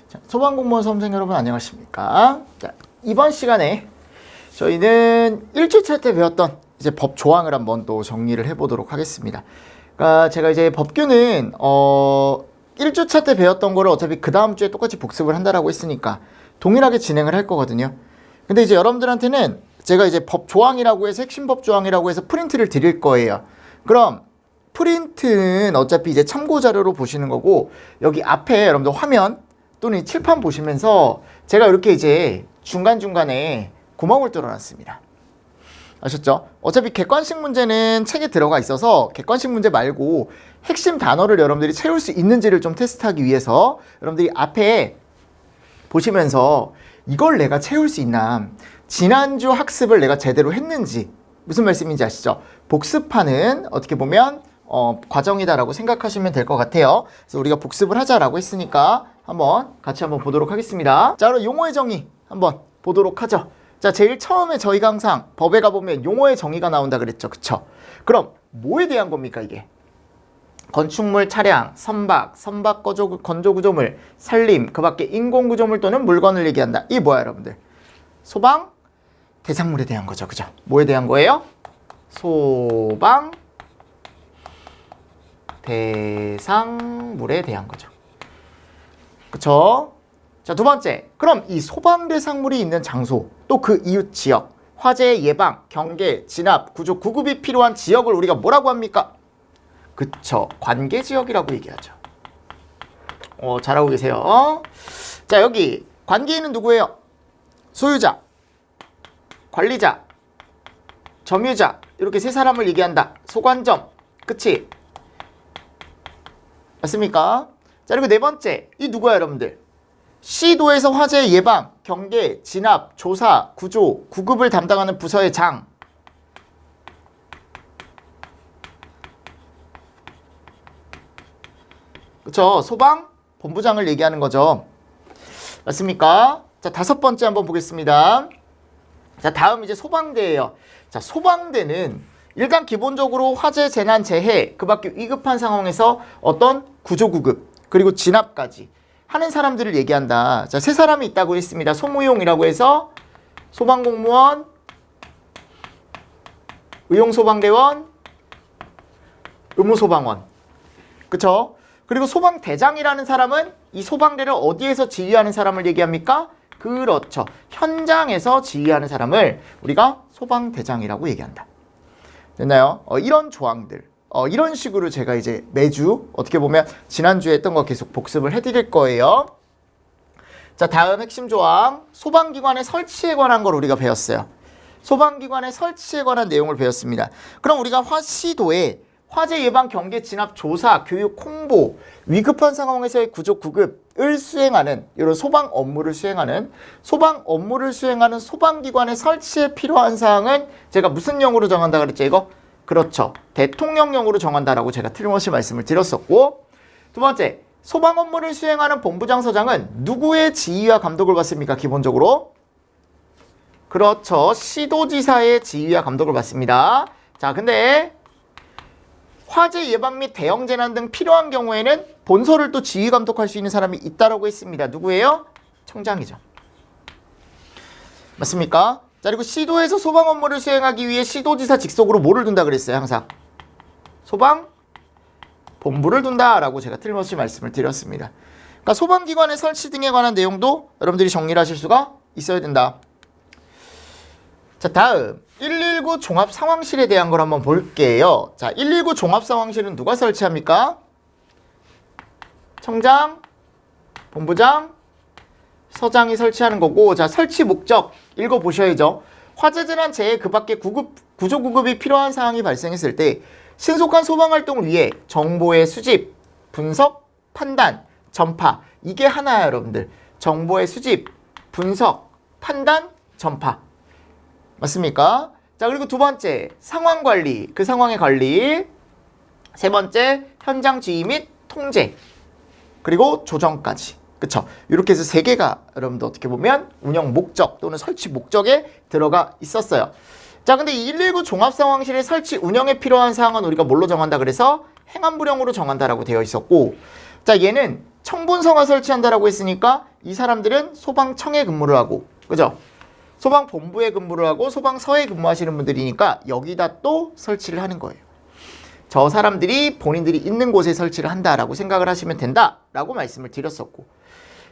자, 소방공무원 수험생 여러분 안녕하십니까? 자, 이번 시간에 저희는 1주차 때 배웠던 이제 법 조항을 한번 또 정리를 해보도록 하겠습니다. 그러니까 제가 이제 법규는 1주차 때 배웠던 거를 어차피 그 다음 주에 똑같이 복습을 한다라고 했으니까 동일하게 진행을 할 거거든요. 근데 이제 여러분들한테는 제가 이제 법 조항이라고 해서 핵심 법 조항이라고 해서 프린트를 드릴 거예요. 그럼 프린트는 어차피 이제 참고 자료로 보시는 거고, 여기 앞에 여러분들 화면 또는 칠판 보시면서 제가 이렇게 이제 중간중간에 구멍을 뚫어놨습니다. 아셨죠? 어차피 객관식 문제는 책에 들어가 있어서 객관식 문제 말고 핵심 단어를 여러분들이 채울 수 있는지를 좀 테스트하기 위해서 여러분들이 앞에 보시면서 이걸 내가 채울 수 있나, 지난주 학습을 내가 제대로 했는지, 무슨 말씀인지 아시죠? 복습하는 어떻게 보면 과정이다라고 생각하시면 될 것 같아요. 그래서 우리가 복습을 하자라고 했으니까 같이 한번 보도록 하겠습니다. 자, 그럼 용어의 정의 한번 보도록 하죠. 자, 제일 처음에 저희가 항상 법에 가보면 용어의 정의가 나온다 그랬죠. 그쵸? 그럼 뭐에 대한 겁니까 이게? 건축물, 차량, 선박, 건조구조물, 산림, 그 밖에 인공구조물 또는 물건을 얘기한다. 이게 뭐야 여러분들? 소방 대상물에 대한 거죠. 그죠? 뭐에 대한 거예요? 소방 대상물에 대한 거죠. 그쵸? 자, 두 번째. 그럼 이 소방 대상물이 있는 장소, 또 그 이웃 지역, 화재 예방, 경계, 진압, 구조, 구급이 필요한 지역을 우리가 뭐라고 합니까? 그쵸. 관계 지역이라고 얘기하죠. 잘하고 계세요. 자, 여기 관계인은 누구예요? 소유자, 관리자, 점유자, 이렇게 세 사람을 얘기한다. 소관점. 그치? 맞습니까? 자, 그리고 네 번째. 이 누구야 여러분들? 시도에서 화재 예방, 경계, 진압, 조사, 구조, 구급을 담당하는 부서의 장. 그쵸? 소방 본부장을 얘기하는 거죠. 맞습니까? 자, 다섯 번째 한번 보겠습니다. 자, 다음 이제 소방대예요. 자, 소방대는 일단 기본적으로 화재, 재난, 재해, 그 밖에 위급한 상황에서 어떤 구조, 구급, 그리고 진압까지 하는 사람들을 얘기한다. 자, 세 사람이 있다고 했습니다. 소무용이라고 해서 소방공무원, 의용소방대원, 의무소방원. 그쵸? 그리고 소방대장이라는 사람은 이 소방대를 어디에서 지휘하는 사람을 얘기합니까? 그렇죠. 현장에서 지휘하는 사람을 우리가 소방대장이라고 얘기한다. 됐나요? 이런 조항들. 이런 식으로 제가 이제 매주 어떻게 보면 지난주에 했던 거 계속 복습을 해드릴 거예요. 자, 다음 핵심 조항. 소방기관의 설치에 관한 걸 우리가 배웠어요. 소방기관의 설치에 관한 내용을 배웠습니다. 그럼 우리가 시도에 화재 예방, 경계, 진압, 조사, 교육, 홍보, 위급한 상황에서의 구조, 구급을 수행하는 이런 소방 업무를 수행하는 소방기관의 설치에 필요한 사항은 제가 무슨 영으로 정한다 그랬죠 이거? 그렇죠. 대통령령으로 정한다라고 제가 틀림없이 말씀을 드렸었고, 두 번째, 소방 업무를 수행하는 본부장 서장은 누구의 지휘와 감독을 받습니까? 기본적으로 그렇죠. 시도지사의 지휘와 감독을 받습니다. 자, 근데 화재 예방 및 대형 재난 등 필요한 경우에는 본서를 또 지휘 감독할 수 있는 사람이 있다라고 했습니다. 누구예요? 청장이죠. 맞습니까? 자, 그리고 시도에서 소방 업무를 수행하기 위해 시도지사 직속으로 뭐를 둔다 그랬어요? 항상 소방 본부를 둔다라고 제가 틀림없이 말씀을 드렸습니다. 그러니까 소방기관의 설치 등에 관한 내용도 여러분들이 정리를 하실 수가 있어야 된다. 자, 다음 119 종합상황실에 대한 걸 한번 볼게요. 자, 119 종합상황실은 누가 설치합니까? 청장, 본부장, 서장이 설치하는 거고, 자, 설치 목적 읽어보셔야죠. 화재, 재난, 재해, 그 밖에 구조, 구급이 필요한 상황이 발생했을 때 신속한 소방활동을 위해 정보의 수집, 분석, 판단, 전파. 이게 하나야 여러분들. 정보의 수집, 분석, 판단, 전파. 맞습니까? 자, 그리고 두 번째, 상황관리, 그 상황의 관리. 세 번째, 현장 지휘 및 통제. 그리고 조정까지. 그쵸? 이렇게 해서 세 개가 여러분들 어떻게 보면 운영 목적 또는 설치 목적에 들어가 있었어요. 자, 근데 이 119 종합상황실의 설치 운영에 필요한 사항은 우리가 뭘로 정한다 그래서 행안부령으로 정한다라고 되어 있었고, 자, 얘는 청분서가 설치한다라고 했으니까 이 사람들은 소방청에 근무를 하고, 그죠? 소방본부에 근무를 하고 소방서에 근무하시는 분들이니까 여기다 또 설치를 하는 거예요. 저 사람들이 본인들이 있는 곳에 설치를 한다라고 생각을 하시면 된다라고 말씀을 드렸었고,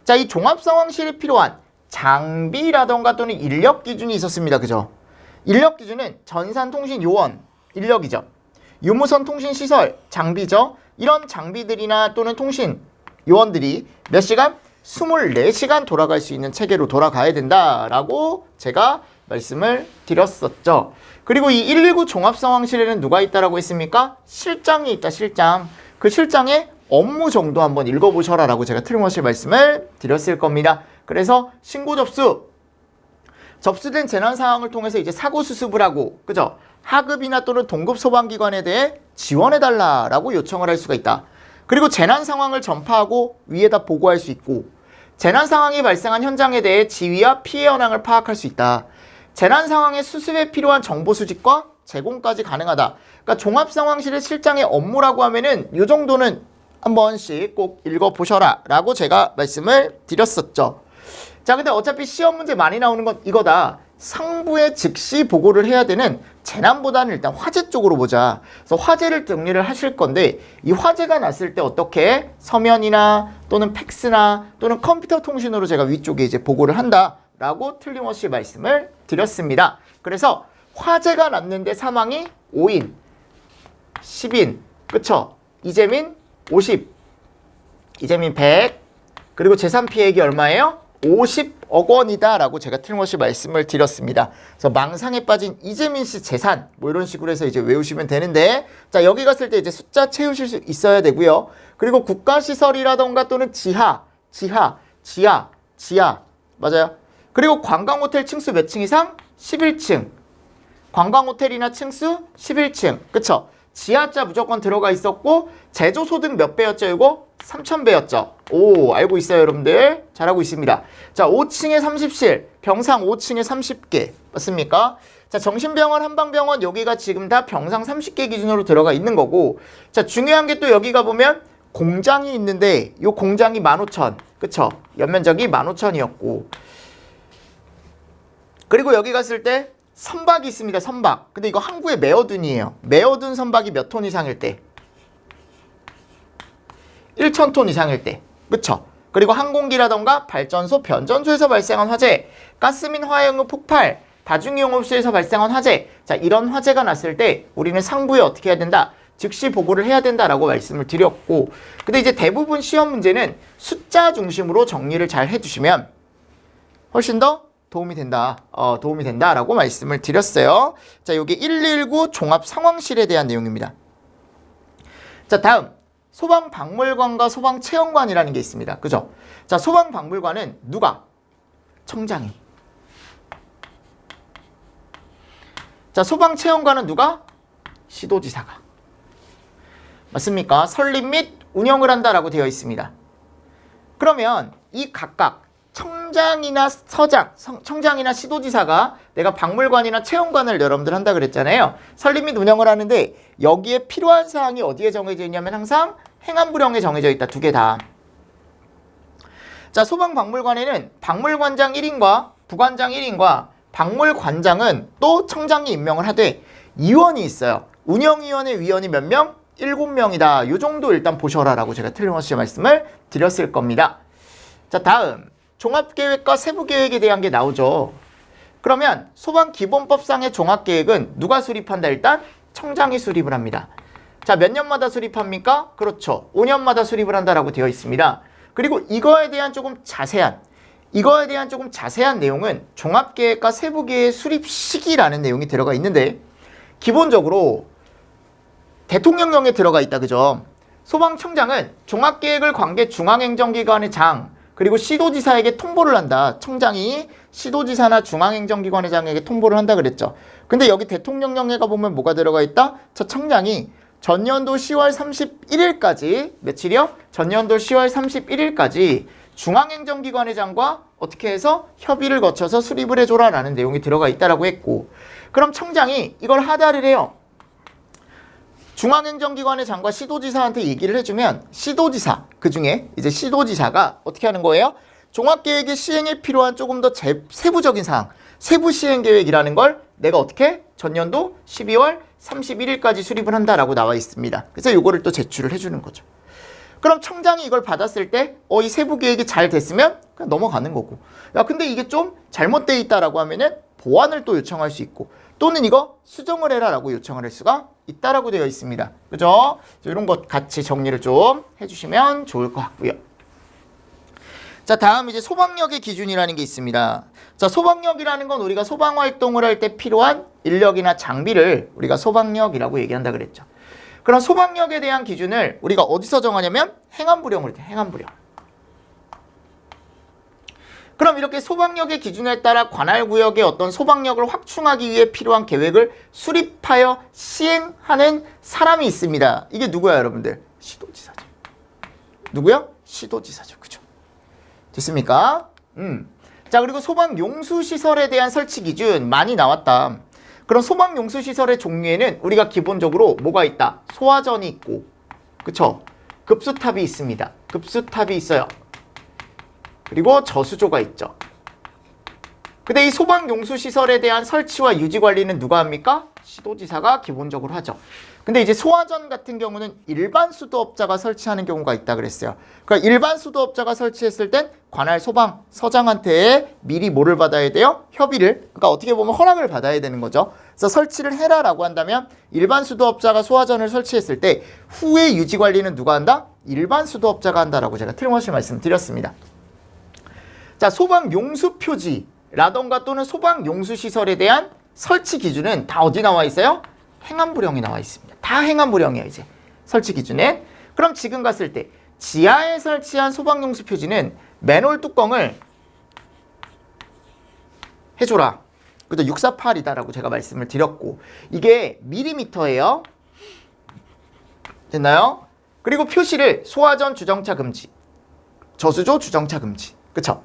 자, 이 종합상황실에 필요한 장비라던가 또는 인력 기준이 있었습니다. 그죠? 인력 기준은 전산통신요원 인력이죠. 유무선 통신시설 장비죠. 이런 장비들이나 또는 통신 요원들이 몇 시간? 24시간 돌아갈 수 있는 체계로 돌아가야 된다라고 제가 말씀을 드렸었죠. 그리고 이 119 종합상황실에는 누가 있다라고 했습니까? 실장이 있다, 실장. 그 실장의 업무 정도 한번 읽어보셔라 라고 제가 틀림없이 말씀을 드렸을 겁니다. 그래서 신고 접수된 재난 상황을 통해서 이제 사고 수습을 하고, 그죠? 하급이나 또는 동급 소방기관에 대해 지원해달라라고 요청을 할 수가 있다. 그리고 재난 상황을 전파하고 위에다 보고할 수 있고, 재난 상황이 발생한 현장에 대해 지위와 피해 현황을 파악할 수 있다. 재난 상황의 수습에 필요한 정보 수집과 제공까지 가능하다. 그러니까 종합상황실의 실장의 업무라고 하면은 이 정도는 한 번씩 꼭 읽어보셔라 라고 제가 말씀을 드렸었죠. 자, 근데 어차피 시험 문제 많이 나오는 건 이거다. 상부에 즉시 보고를 해야 되는 재난보다는 일단 화재 쪽으로 보자. 그래서 화재를 정리를 하실 건데, 이 화재가 났을 때 어떻게 서면이나 또는 팩스나 또는 컴퓨터 통신으로 제가 위쪽에 이제 보고를 한다라고 틀림없이 말씀을 드렸습니다. 그래서 화재가 났는데 사망이 5인, 10인, 그쵸? 이재민 50, 이재민 100, 그리고 재산 피해액이 얼마예요? 50억 원이다 라고 제가 틀림없이 말씀을 드렸습니다. 그래서 망상에 빠진 이재민 씨 재산 뭐 이런 식으로 해서 이제 외우시면 되는데, 자, 여기 갔을 때 이제 숫자 채우실 수 있어야 되고요. 그리고 국가시설이라던가 또는 지하 맞아요. 그리고 관광호텔 층수 몇 층 이상? 11층. 관광호텔이나 층수 11층. 그쵸? 지하자 무조건 들어가 있었고, 제조소득 몇 배였죠? 이거 3,000배였죠. 오, 알고 있어요, 여러분들. 잘하고 있습니다. 자, 5층에 30실, 병상 5층에 30개. 맞습니까? 자, 정신병원, 한방병원 여기가 지금 다 병상 30개 기준으로 들어가 있는 거고, 자, 중요한 게 또 여기가 보면 공장이 있는데 요 공장이 15,000. 그쵸? 연면적이 15,000이었고, 그리고 여기 갔을 때 선박이 있습니다. 선박. 근데 이거 항구의 메어둔이에요. 메어둔 선박이 몇 톤 이상일 때? 1,000톤 이상일 때. 그쵸? 그리고 항공기라던가 발전소, 변전소에서 발생한 화재, 가스 및 화해응급 폭발, 다중이용업소에서 발생한 화재. 자, 이런 화재가 났을 때 우리는 상부에 어떻게 해야 된다? 즉시 보고를 해야 된다라고 말씀을 드렸고, 근데 이제 대부분 시험 문제는 숫자 중심으로 정리를 잘 해주시면 훨씬 더 도움이 된다라고 말씀을 드렸어요. 자, 여기 119 종합상황실에 대한 내용입니다. 자, 다음 소방박물관과 소방체험관이라는 게 있습니다. 그죠? 자, 소방박물관은 누가? 청장이. 자, 소방체험관은 누가? 시도지사가. 맞습니까? 설립 및 운영을 한다라고 되어 있습니다. 그러면 이 각각 청장이나 청장이나 시도지사가 내가 박물관이나 체험관을 여러분들 한다 그랬잖아요. 설립 및 운영을 하는데 여기에 필요한 사항이 어디에 정해져 있냐면 항상 행안부령에 정해져 있다. 두 개 다. 자, 소방박물관에는 박물관장 1인과 부관장 1인과 박물관장은 또 청장이 임명을 하되 위원이 있어요. 운영위원회 위원이 몇 명? 7명이다. 요 정도 일단 보셔라 라고 제가 틀림없이 말씀을 드렸을 겁니다. 자, 다음 종합계획과 세부계획에 대한 게 나오죠. 그러면 소방기본법상의 종합계획은 누가 수립한다? 일단 청장이 수립을 합니다. 자, 몇 년마다 수립합니까? 그렇죠. 5년마다 수립을 한다라고 되어 있습니다. 그리고 이거에 대한 조금 자세한 내용은 종합계획과 세부계획 수립 시기라는 내용이 들어가 있는데, 기본적으로 대통령령에 들어가 있다. 그죠? 소방청장은 종합계획을 관계 중앙행정기관의 장, 그리고 시도지사에게 통보를 한다. 청장이 시도지사나 중앙행정기관의 장에게 통보를 한다 그랬죠. 근데 여기 대통령령에 가보면 뭐가 들어가 있다? 저 청장이 전년도 10월 31일까지 며칠이요? 전년도 10월 31일까지 중앙행정기관의 장과 어떻게 해서 협의를 거쳐서 수립을 해줘라 라는 내용이 들어가 있다라고 했고, 그럼 청장이 이걸 하달을 해요. 중앙행정기관의 장과 시도지사한테 얘기를 해주면 시도지사, 그중에 이제 시도지사가 어떻게 하는 거예요? 종합계획의 시행에 필요한 조금 더 세부적인 사항, 세부 시행계획이라는 걸 내가 어떻게? 전년도 12월 31일까지 수립을 한다라고 나와 있습니다. 그래서 이거를 또 제출을 해주는 거죠. 그럼 청장이 이걸 받았을 때 이 세부 계획이 잘 됐으면 그냥 넘어가는 거고, 야 근데 이게 좀 잘못돼 있다라고 하면은 보완을 또 요청할 수 있고, 또는 이거 수정을 해라라고 요청을 할 수가 있다라고 되어 있습니다. 그죠? 이런 것 같이 정리를 좀 해주시면 좋을 것 같고요. 자, 다음 이제 소방력의 기준이라는 게 있습니다. 자, 소방력이라는 건 우리가 소방 활동을 할 때 필요한 인력이나 장비를 우리가 소방력이라고 얘기한다 그랬죠. 그럼 소방력에 대한 기준을 우리가 어디서 정하냐면 행안부령으로 돼. 행안부령. 그럼 이렇게 소방력의 기준에 따라 관할 구역의 어떤 소방력을 확충하기 위해 필요한 계획을 수립하여 시행하는 사람이 있습니다. 이게 누구야, 여러분들? 시도지사죠. 누구요? 시도지사죠. 그죠? 됐습니까? 자, 그리고 소방용수시설에 대한 설치 기준 많이 나왔다. 그럼 소방용수시설의 종류에는 우리가 기본적으로 뭐가 있다? 소화전이 있고, 그쵸? 급수탑이 있습니다. 급수탑이 있어요. 그리고 저수조가 있죠. 근데 이 소방용수시설에 대한 설치와 유지 관리는 누가 합니까? 시도지사가 기본적으로 하죠. 근데 이제 소화전 같은 경우는 일반 수도업자가 설치하는 경우가 있다 그랬어요. 그러니까 일반 수도업자가 설치했을 땐 관할 소방 서장한테 미리 뭐를 받아야 돼요? 협의를, 그러니까 어떻게 보면 허락을 받아야 되는 거죠. 그래서 설치를 해라라고 한다면 일반 수도업자가 소화전을 설치했을 때 후에 유지 관리는 누가 한다? 일반 수도업자가 한다라고 제가 틀림없이 말씀드렸습니다. 자, 소방용수표지라던가 또는 소방용수시설에 대한 설치 기준은 다 어디 나와 있어요? 행안부령에 나와 있습니다. 다 행안부령이에요, 이제. 설치 기준에. 그럼 지금 갔을 때 지하에 설치한 소방용수 표지는 맨홀 뚜껑을 해줘라. 그죠? 648이다라고 제가 말씀을 드렸고, 이게 밀리미터예요. 됐나요? 그리고 표시를 소화전 주정차 금지, 저수조 주정차 금지. 그쵸?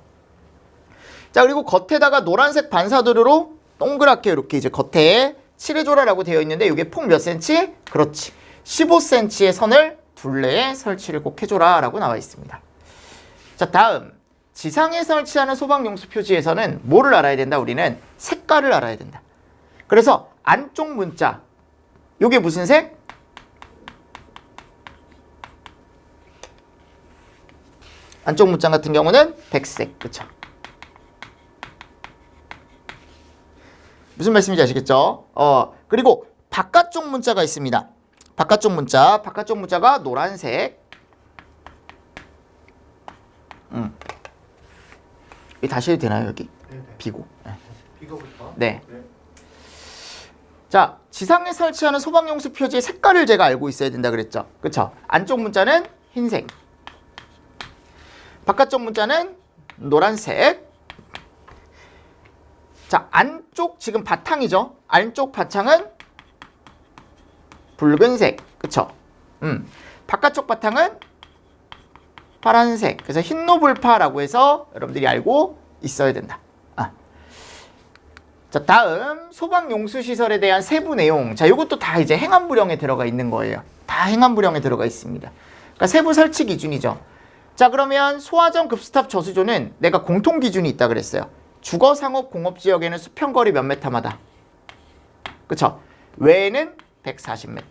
자, 그리고 겉에다가 노란색 반사도료로 동그랗게 이렇게 이제 겉에 칠해줘라라고 되어 있는데, 이게 폭 몇 cm? 그렇지. 15cm의 선을 둘레에 설치를 꼭 해줘라라고 나와 있습니다. 자, 다음. 지상에 설치하는 소방용수 표지에서는 뭐를 알아야 된다? 우리는 색깔을 알아야 된다. 그래서 안쪽 문자. 요게 무슨 색? 안쪽 문자 같은 경우는 백색. 그쵸? 무슨 말씀인지 아시겠죠? 그리고 바깥쪽 문자가 있습니다. 바깥쪽 문자가 노란색. 이 다시 해도 되나요, 여기? 네네. 비고. 네. 비고부터? 네. 네. 자, 지상에 설치하는 소방용수 표지의 색깔을 제가 알고 있어야 된다 그랬죠? 그쵸? 안쪽 문자는 흰색. 바깥쪽 문자는 노란색. 자, 안쪽 지금 바탕이죠? 안쪽 바탕은 붉은색. 그쵸? 바깥쪽 바탕은 파란색. 그래서 흰노블파라고 해서 여러분들이 알고 있어야 된다. 자, 다음 소방용수시설에 대한 세부 내용. 자, 이것도 다 이제 행안부령에 들어가 있는 거예요. 다 행안부령에 들어가 있습니다. 그러니까 세부 설치 기준이죠. 자, 그러면 소화전, 급수탑, 저수조는 내가 공통 기준이 있다 그랬어요. 주거, 상업, 공업 지역에는 수평거리 몇 메타마다. 그쵸? 외에는 140m.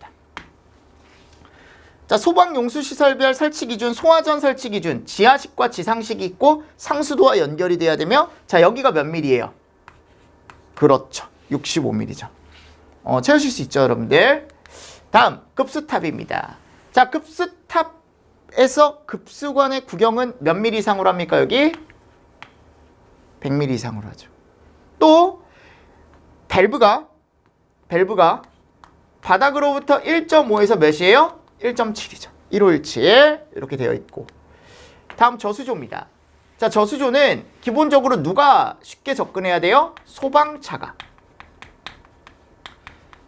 자, 소방용수시설별 설치 기준, 소화전 설치 기준, 지하식과 지상식이 있고 상수도와 연결이 돼야 되며, 자, 여기가 몇 밀리예요? 그렇죠. 65mm죠. 채우실 수 있죠, 여러분들? 다음, 급수탑입니다. 자, 급수탑에서 급수관의 구경은 몇 밀리 이상으로 합니까, 여기? 100mm 이상으로 하죠. 또 밸브가 바닥으로부터 1.5에서 몇이에요? 1.7이죠. 1517 이렇게 되어 있고. 다음 저수조입니다. 자, 저수조는 기본적으로 누가 쉽게 접근해야 돼요? 소방차가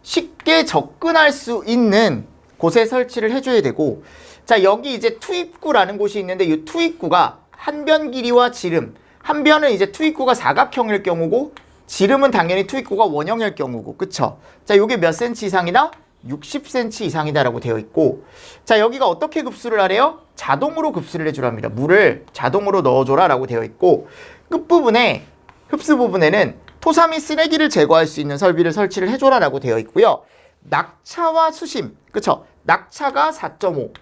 쉽게 접근할 수 있는 곳에 설치를 해줘야 되고, 자, 여기 이제 투입구라는 곳이 있는데, 이 투입구가 한 변 길이와 지름, 한 변은 이제 투입구가 사각형일 경우고 지름은 당연히 투입구가 원형일 경우고, 그쵸? 자, 요게 몇 cm 이상이다? 60cm 이상이다라고 되어 있고, 자, 여기가 어떻게 급수를 하래요? 자동으로 급수를 해주랍니다. 물을 자동으로 넣어줘라라고 되어 있고, 끝부분에 흡수 부분에는 토사 및 쓰레기를 제거할 수 있는 설비를 설치를 해줘라라고 되어 있고요. 낙차와 수심, 그쵸? 낙차가 4.5,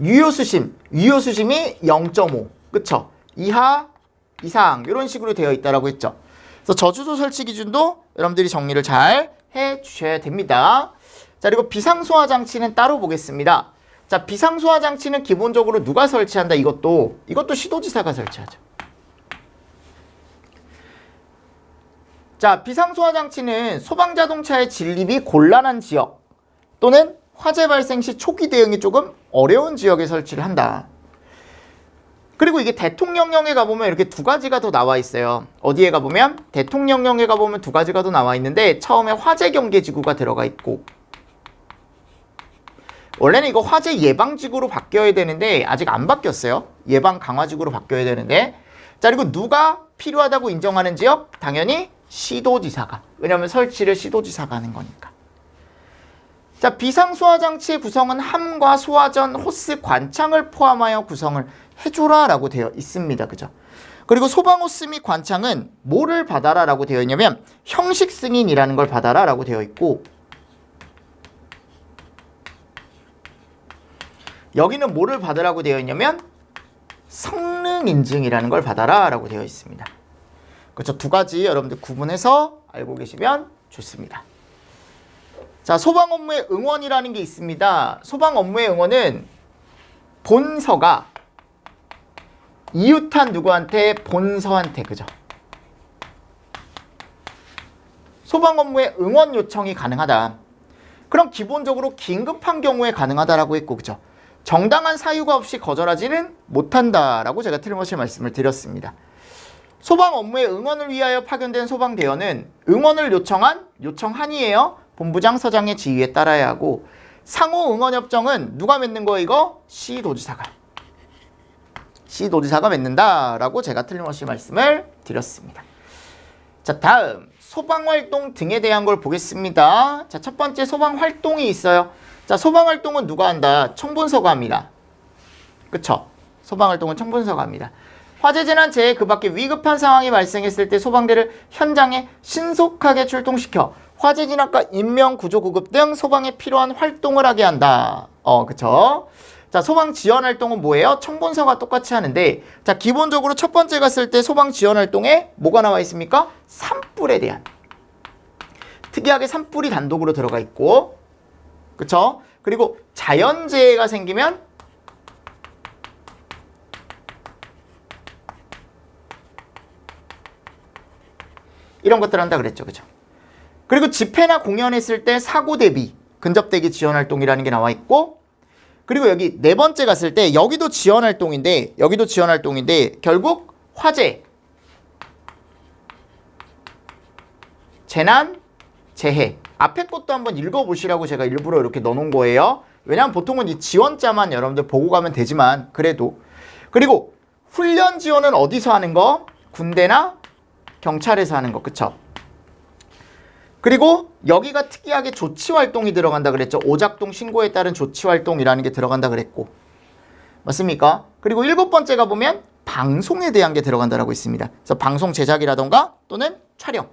유효수심이 0.5, 그쵸? 이하, 이상 이런 식으로 되어 있다라고 했죠. 그래서 저주소 설치 기준도 여러분들이 정리를 잘 해주셔야 됩니다. 자, 그리고 비상소화 장치는 따로 보겠습니다. 자, 비상소화 장치는 기본적으로 누가 설치한다? 이것도 시도지사가 설치하죠. 자, 비상소화 장치는 소방자동차의 진입이 곤란한 지역 또는 화재 발생 시 초기 대응이 조금 어려운 지역에 설치를 한다. 그리고 이게 대통령령에 가보면 이렇게 두 가지가 더 나와 있어요. 어디에 가보면? 대통령령에 가보면 두 가지가 더 나와 있는데, 처음에 화재경계지구가 들어가 있고, 원래는 이거 화재 예방지구로 바뀌어야 되는데 아직 안 바뀌었어요. 예방 강화지구로 바뀌어야 되는데. 자, 그리고 누가 필요하다고 인정하는 지역? 당연히 시도지사가. 왜냐하면 설치를 시도지사가 하는 거니까. 자, 비상소화장치의 구성은 함과 소화전, 호스, 관창을 포함하여 구성을 해줘라 라고 되어 있습니다. 그죠? 그리고 소방호스 및 관창은 뭐를 받아라 라고 되어 있냐면 형식 승인이라는 걸 받아라 라고 되어 있고, 여기는 뭐를 받으라고 되어 있냐면 성능 인증이라는 걸 받아라 라고 되어 있습니다. 그렇죠? 두 가지 여러분들 구분해서 알고 계시면 좋습니다. 자, 소방 업무의 응원이라는 게 있습니다. 소방 업무의 응원은 본서가 이웃한 누구한테? 본서한테. 그죠? 소방 업무의 응원 요청이 가능하다. 그럼 기본적으로 긴급한 경우에 가능하다라고 했고, 그죠? 정당한 사유가 없이 거절하지는 못한다라고 제가 틀림없이 말씀을 드렸습니다. 소방 업무의 응원을 위하여 파견된 소방대원은 응원을 요청한이에요. 본부장 서장의 지휘에 따라야 하고, 상호 응원 협정은 누가 맺는 거예요? 이거 시도지사가 맺는다라고 제가 틀림없이 말씀을 드렸습니다. 자, 다음 소방활동 등에 대한 걸 보겠습니다. 자, 첫 번째 소방활동이 있어요. 자, 소방활동은 누가 한다? 청본서가 합니다. 그쵸? 소방활동은 청본서가 합니다. 화재재난 재해 그 밖에 위급한 상황이 발생했을 때 소방대를 현장에 신속하게 출동시켜 화재 진압과 인명 구조 구급 등 소방에 필요한 활동을 하게 한다. 그쵸? 자, 소방 지원 활동은 뭐예요? 청본서가 똑같이 하는데, 자, 기본적으로 첫 번째 갔을 때 소방 지원 활동에 뭐가 나와 있습니까? 산불에 대한. 특이하게 산불이 단독으로 들어가 있고, 그쵸? 그리고 자연재해가 생기면 이런 것들 한다 그랬죠. 그죠? 그리고 집회나 공연했을 때 사고 대비, 근접대기 지원 활동이라는 게 나와 있고, 그리고 여기 네 번째 갔을 때 여기도 지원 활동인데 결국 화재, 재난, 재해. 앞에 것도 한번 읽어보시라고 제가 일부러 이렇게 넣어놓은 거예요. 왜냐하면 보통은 이 지원자만 여러분들 보고 가면 되지만 그래도. 그리고 훈련 지원은 어디서 하는 거? 군대나 경찰에서 하는 거. 그쵸? 그리고 여기가 특이하게 조치활동이 들어간다 그랬죠. 오작동 신고에 따른 조치활동이라는 게 들어간다 그랬고. 맞습니까? 그리고 7번째가 보면 방송에 대한 게 들어간다라고 있습니다. 그래서 방송 제작이라던가 또는 촬영.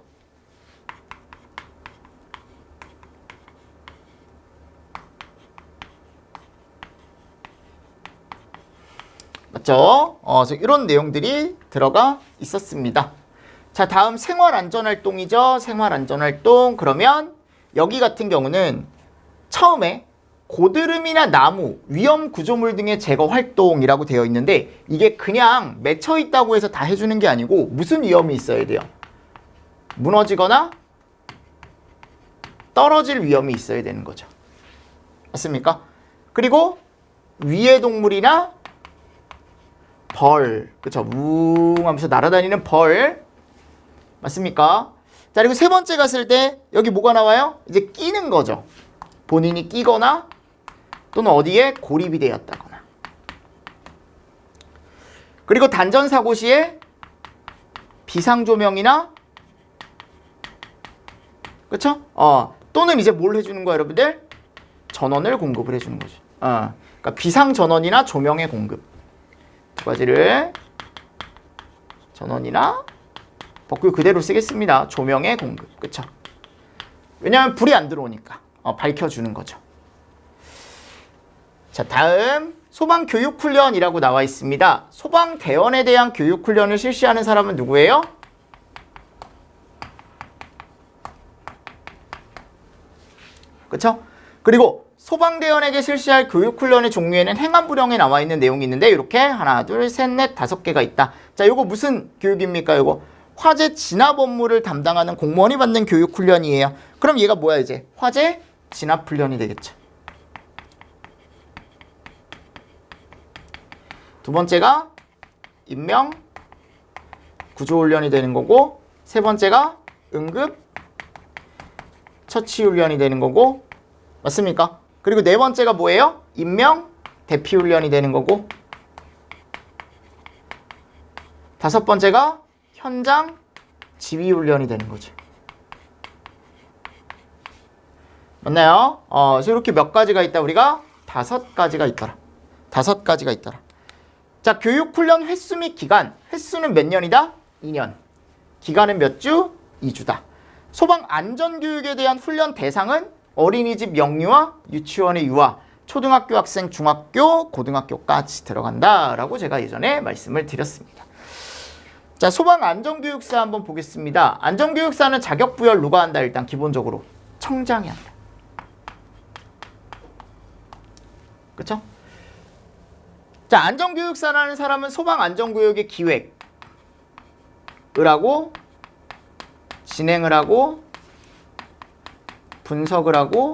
맞죠? 그래서 이런 내용들이 들어가 있었습니다. 자, 다음 생활안전활동이죠. 생활안전활동. 그러면 여기 같은 경우는 처음에 고드름이나 나무, 위험 구조물 등의 제거 활동이라고 되어 있는데, 이게 그냥 맺혀 있다고 해서 다 해주는 게 아니고 무슨 위험이 있어야 돼요? 무너지거나 떨어질 위험이 있어야 되는 거죠. 맞습니까? 그리고 위해 동물이나 벌, 그쵸? 웅 하면서 날아다니는 벌. 맞습니까? 자, 그리고 세 번째 갔을 때 여기 뭐가 나와요? 이제 끼는 거죠. 본인이 끼거나 또는 어디에 고립이 되었다거나. 그리고 단전사고 시에 비상조명이나 그쵸? 또는 이제 뭘 해주는 거야, 여러분들? 전원을 공급을 해주는 거죠. 그러니까 비상전원이나 조명의 공급. 두 가지를 전원이나 법규 그대로 쓰겠습니다. 조명의 공급. 그쵸? 왜냐하면 불이 안 들어오니까 밝혀주는 거죠. 자, 다음 소방교육훈련이라고 나와 있습니다. 소방대원에 대한 교육훈련을 실시하는 사람은 누구예요? 그쵸? 그리고 소방대원에게 실시할 교육훈련의 종류에는 행안부령에 나와 있는 내용이 있는데 이렇게 하나, 둘, 셋, 넷, 5개가 있다. 자, 요거 무슨 교육입니까? 요거 화재 진압 업무를 담당하는 공무원이 받는 교육훈련이에요. 그럼 얘가 뭐야 이제? 화재 진압훈련이 되겠죠. 두 번째가 인명 구조훈련이 되는 거고, 세 번째가 응급 처치훈련이 되는 거고, 맞습니까? 그리고 네 번째가 뭐예요? 인명 대피훈련이 되는 거고, 다섯 번째가 현장 지휘훈련이 되는 거죠. 맞나요? 그래서 이렇게 몇 가지가 있다? 우리가 5가지가 있더라. 5가지가 있더라. 자, 교육훈련 횟수 및 기간. 횟수는 몇 년이다? 2년. 기간은 몇 주? 2주다. 소방안전교육에 대한 훈련 대상은 어린이집 영유아, 유치원의 유아, 초등학교 학생, 중학교, 고등학교까지 들어간다라고 제가 예전에 말씀을 드렸습니다. 자, 소방안전교육사 한번 보겠습니다. 안전교육사는 자격부여를 누가 한다? 일단 기본적으로 청장이 한다. 그쵸? 자, 안전교육사라는 사람은 소방안전구역의 기획을 하고 진행을 하고 분석을 하고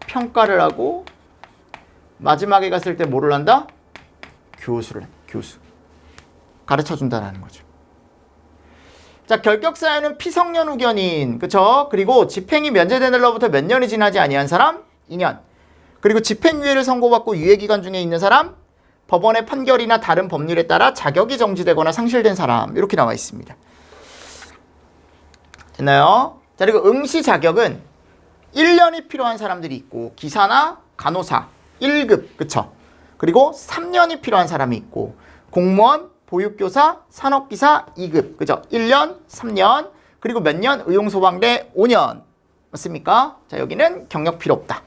평가를 하고 마지막에 갔을 때 뭐를 한다? 교수를 한다. 교수. 가르쳐준다라는 거죠. 자, 결격사유는 피성년 후견인. 그쵸? 그리고 집행이 면제된 날로부터 몇 년이 지나지 아니한 사람? 2년. 그리고 집행유예를 선고받고 유예기간 중에 있는 사람, 법원의 판결이나 다른 법률에 따라 자격이 정지되거나 상실된 사람, 이렇게 나와 있습니다. 됐나요? 자, 그리고 응시 자격은 1년이 필요한 사람들이 있고, 기사나 간호사 1급, 그쵸? 그리고 3년이 필요한 사람이 있고, 공무원, 보육교사, 산업기사 2급, 그죠? 1년, 3년, 그리고 몇 년? 의용소방대 5년. 맞습니까? 자, 여기는 경력 필요 없다.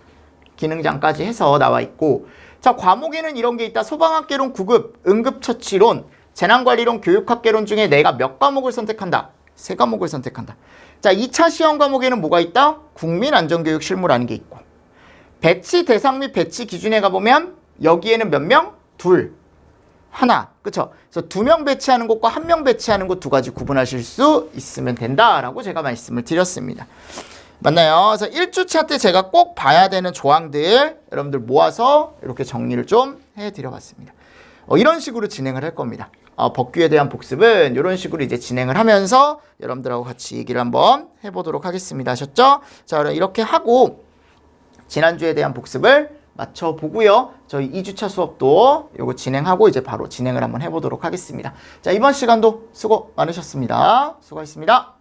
기능장까지 해서 나와 있고, 자, 과목에는 이런 게 있다. 소방학개론 9급, 응급처치론, 재난관리론, 교육학개론 중에 내가 몇 과목을 선택한다? 3과목을 선택한다. 자, 2차 시험 과목에는 뭐가 있다? 국민안전교육 실무라는 게 있고, 배치 대상 및 배치 기준에 가보면 여기에는 몇 명? 2, 하나. 그쵸? 그래서 2명 배치하는 것과 1명 배치하는 것 2가지 구분하실 수 있으면 된다라고 제가 말씀을 드렸습니다. 맞나요? 그래서 1주차 때 제가 꼭 봐야 되는 조항들 여러분들 모아서 이렇게 정리를 좀 해드려봤습니다. 이런 식으로 진행을 할 겁니다. 법규에 대한 복습은 이런 식으로 이제 진행을 하면서 여러분들하고 같이 얘기를 한번 해보도록 하겠습니다. 아셨죠? 자, 그럼 이렇게 하고 지난주에 대한 복습을 맞춰보고요. 저희 2주차 수업도 요거 진행하고 이제 바로 진행을 한번 해보도록 하겠습니다. 자, 이번 시간도 수고 많으셨습니다. 수고하셨습니다.